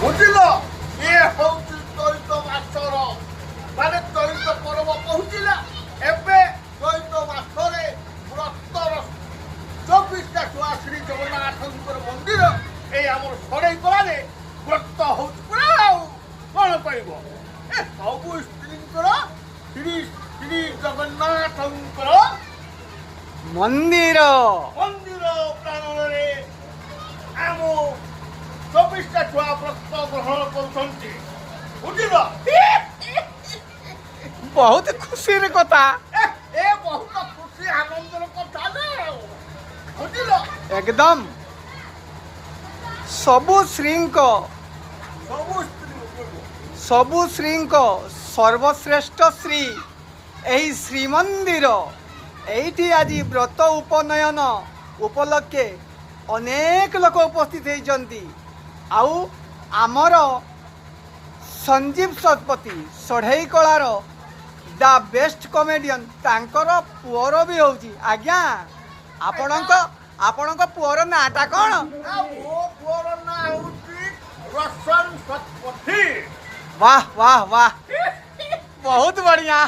ବୁଝିଲ ଏ ହଉଛି ଚୈତ ମାସର ମାନେ ଚୈତ ପର୍ବ ପହଞ୍ଚିଲା। ଏବେ ଚୈତ ମାସରେ ବ୍ରତର 24ଟା ଛୁଆ ଶ୍ରୀ ଜଗନ୍ନାଥଙ୍କର ମନ୍ଦିର ଏଇ ଆମର ସରେଇ କଳାରେ ବ୍ରତ ହଉଛି ପୁରା ଆଉ କଣ କହିବ ଏ ସବୁ ସ୍ତ୍ରୀଙ୍କର ଶ୍ରୀ ଶ୍ରୀ ଜଗନ୍ନାଥଙ୍କର ମନ୍ଦିର ମନ୍ଦିର ପ୍ରାଙ୍ଗଣରେ ଆମ 24ଟା ଛୁଆ ବ୍ରତ ଗ୍ରହଣ କରୁଛନ୍ତି। ବୁଝିଲ ବହୁତ ଖୁସିର କଥା। ଏ ବହୁତ ଖୁସି ଆନନ୍ଦର କଥା ନା ବୁଝିଲ ଏକଦମ ସବୁ ଶ୍ରୀଙ୍କ ସବୁ ସ୍ତ୍ରୀ ସର୍ବଶ୍ରେଷ୍ଠ ଶ୍ରୀ ଏହି ଶ୍ରୀମନ୍ଦିର ଏଇଠି ଆଜି ବ୍ରତ ଉପନୟନ ଉପଲକ୍ଷେ ଅନେକ ଲୋକ ଉପସ୍ଥିତ ହେଇଛନ୍ତି। ଆଉ ଆମର ସଞ୍ଜୀବ ଶତପଥୀ ଷଢ଼େଇ କଳାର ଦ ବେଷ୍ଟ କମେଡ଼ିଆନ୍ ତାଙ୍କର ପୁଅର ବି ହେଉଛି। ଆଜ୍ଞା ଆପଣଙ୍କ ପୁଅର ନାଁଟା କ'ଣ? ମୋ ପୁଅର ନାଁ ହଉଛି ରୋଶନ ଶତପଥୀ। वाह वाह वाह बहुत बढ़िया